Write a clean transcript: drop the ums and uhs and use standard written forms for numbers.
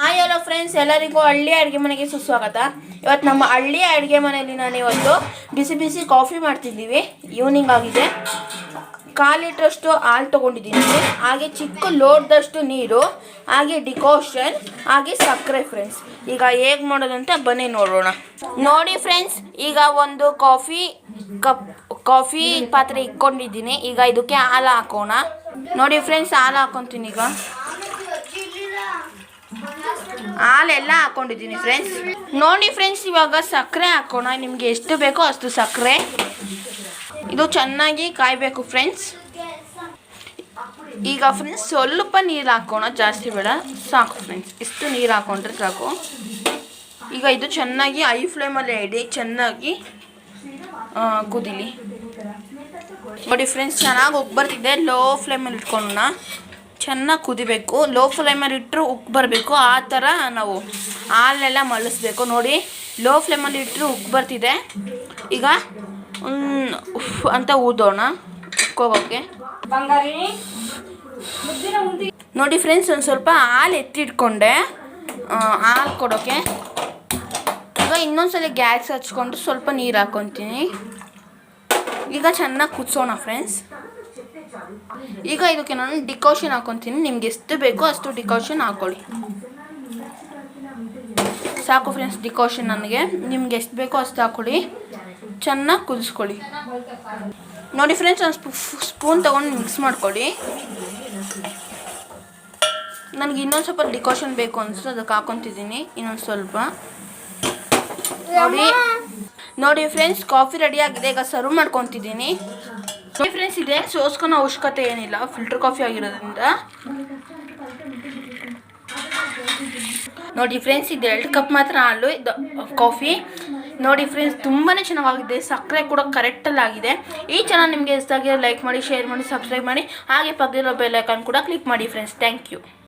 Hi hello friends, ಎಲ್ಲರಿಗೂ ಹಳ್ಳಿ ಅಡುಗೆ ಮನೆಗೆ ಸುಸ್ವಾಗತ. ಇವತ್ತು ನಮ್ಮ ಹಳ್ಳಿ ಅಡುಗೆ ಮನೆಯಲ್ಲಿ ನಾನು ಇವತ್ತು ಬಿಸಿ ಬಿಸಿ ಕಾಫಿ ಮಾಡ್ತಿದ್ದೀವಿ. ಈವ್ನಿಂಗ್ ಆಗಿದೆ. 1/4 ಲೀಟ್ರಷ್ಟು ಹಾಲು ತೊಗೊಂಡಿದ್ದೀನಿ, ಹಾಗೆ ಚಿಕ್ಕ ಲೋಟದಷ್ಟು ನೀರು, ಹಾಗೆ ಡಿಕಾಷನ್, ಹಾಗೆ ಸಕ್ಕರೆ. ಫ್ರೆಂಡ್ಸ್, ಈಗ ಹೇಗೆ ಮಾಡೋದು ಅಂತ ಬನ್ನಿ ನೋಡೋಣ. ನೋಡಿ ಫ್ರೆಂಡ್ಸ್, ಈಗ ಒಂದು ಕಾಫಿ ಪಾತ್ರೆ ಇಟ್ಕೊಂಡಿದ್ದೀನಿ. ಈಗ ಇದಕ್ಕೆ ಹಾಲು ಹಾಕೋಣ. ನೋಡಿ ಫ್ರೆಂಡ್ಸ್, ಹಾಲು ಹಾಕೊತೀನಿ. ಈಗ ಹಾಲೆಲ್ಲ ಹಾಕೊಂಡಿದ್ದೀನಿ ಫ್ರೆಂಡ್ಸ್. ನೋಡಿ ಫ್ರೆಂಡ್ಸ್, ಇವಾಗ ಸಕ್ಕರೆ ಹಾಕೋಣ. ನಿಮಗೆ ಎಷ್ಟು ಬೇಕೋ ಅಷ್ಟು ಸಕ್ಕರೆ. ಇದು ಚೆನ್ನಾಗಿ ಕಾಯಬೇಕು ಫ್ರೆಂಡ್ಸ್. ಈಗ ಫ್ರೆಂಡ್ಸ್ ಸ್ವಲ್ಪ ನೀರು ಹಾಕೋಣ, ಜಾಸ್ತಿ ಬೇಡ, ಸಾಕು ಫ್ರೆಂಡ್ಸ್. ಇಷ್ಟು ನೀರು ಹಾಕೊಂಡ್ರೆ ಸಾಕು. ಈಗ ಇದು ಚೆನ್ನಾಗಿ ಹೈ ಫ್ಲೇಮಲ್ಲೇ ಇಡಿ, ಚೆನ್ನಾಗಿ ಕುದೀಲಿ. ನೋಡಿ ಫ್ರೆಂಡ್ಸ್, ಚೆನ್ನಾಗಿ ಉಪ್ಪು ಬರ್ತಿದೆ. ಲೋ ಫ್ಲೇಮಲ್ಲಿ ಇಟ್ಕೊಳ್ಳೋಣ. ಚೆನ್ನಾಗಿ ಕುದಿಬೇಕು. ಲೋ ಫ್ಲೇಮಲ್ಲಿ ಇಟ್ಟರು ಉಪ್ಪು ಬರಬೇಕು. ಆ ಥರ ನಾವು ಹಾಲೆಲ್ಲ ಮಳಿಸ್ಬೇಕು. ನೋಡಿ, ಲೋ ಫ್ಲೇಮಲ್ಲಿ ಇಟ್ಟರು ಉಪ್ಪು ಬರ್ತಿದೆ. ಈಗ ಉಫ್ ಅಂತ ಊದೋಣ ಉಕ್ಕೋಗೋಕ್ಕೆ. ನೋಡಿ ಫ್ರೆಂಡ್ಸ್, ಒಂದು ಸ್ವಲ್ಪ ಹಾಲು ಎತ್ತಿಟ್ಕೊಂಡೆ ಹಾಲು ಕೊಡೋಕ್ಕೆ. ಈಗ ಇನ್ನೊಂದ್ಸಲ ಗ್ಯಾಸ್ ಹಚ್ಕೊಂಡು ಸ್ವಲ್ಪ ನೀರು ಹಾಕ್ಕೊತೀನಿ. ಈಗ ಚೆನ್ನಾಗಿ ಕುದಿಸೋಣ ಫ್ರೆಂಡ್ಸ್. ಈಗ ಇದಕ್ಕೆ ನಾನು ಡಿಕಾಷನ್ ಹಾಕ್ಕೊತೀನಿ. ನಿಮ್ಗೆ ಎಷ್ಟು ಬೇಕೋ ಅಷ್ಟು ಡಿಕಾಷನ್ ಹಾಕ್ಕೊಳ್ಳಿ. ಸಾಕು ಫ್ರೆಂಡ್ಸ್ ಡಿಕಾಷನ್ ನನಗೆ. ನಿಮ್ಗೆ ಎಷ್ಟು ಬೇಕೋ ಅಷ್ಟು ಹಾಕ್ಕೊಳ್ಳಿ. ಚೆನ್ನಾಗಿ ಕುದಿಸ್ಕೊಳ್ಳಿ. ನೋಡಿ ಫ್ರೆಂಡ್ಸ್, ಒಂದು ಸ್ಪೂನ್ ತೊಗೊಂಡು ಮಿಕ್ಸ್ ಮಾಡ್ಕೊಳ್ಳಿ. ನನಗೆ ಇನ್ನೊಂದು ಸ್ವಲ್ಪ ಡಿಕಾಷನ್ ಬೇಕು ಅನಿಸ್ತು, ಅದಕ್ಕೆ ಹಾಕ್ಕೊತಿದ್ದೀನಿ ಇನ್ನೊಂದು ಸ್ವಲ್ಪ. ನೋಡಿ ಫ್ರೆಂಡ್ಸ್, ಕಾಫಿ ರೆಡಿ ಆಗಿದೆ. ಈಗ ಸರ್ವ್ ಮಾಡ್ಕೊತಿದ್ದೀನಿ. ನೋಡಿ ಫ್ರೆಂಡ್ಸ್, ಇದೆ ಸೋಸ್ಕೊಳೋ ಅವಶ್ಯಕತೆ ಏನಿಲ್ಲ, ಫಿಲ್ಟರ್ ಕಾಫಿ ಆಗಿರೋದ್ರಿಂದ. ನೋಡಿ ಫ್ರೆಂಡ್ಸ್, ಇದು 2 ಕಪ್ ಮಾತ್ರ ಹಾಲು, ಇದು ಕಾಫಿ. ನೋಡಿ ಫ್ರೆಂಡ್ಸ್, ತುಂಬಾ ಚೆನ್ನಾಗಿದೆ. ಸಕ್ಕರೆ ಕೂಡ ಕರೆಕ್ಟಲ್ಲಿ ಆಗಿದೆ. ಈ ಚಾನಲ್ ನಿಮಗೆ ಇಷ್ಟ ಆಗಿದೆ ಲೈಕ್ ಮಾಡಿ, ಶೇರ್ ಮಾಡಿ, ಸಬ್ಸ್ಕ್ರೈಬ್ ಮಾಡಿ, ಹಾಗೆ ಪಕ್ಕದಲ್ಲಿರೋ ಬೆಲ್ ಐಕಾನ್ ಕೂಡ ಕ್ಲಿಕ್ ಮಾಡಿ ಫ್ರೆಂಡ್ಸ್. Thank you.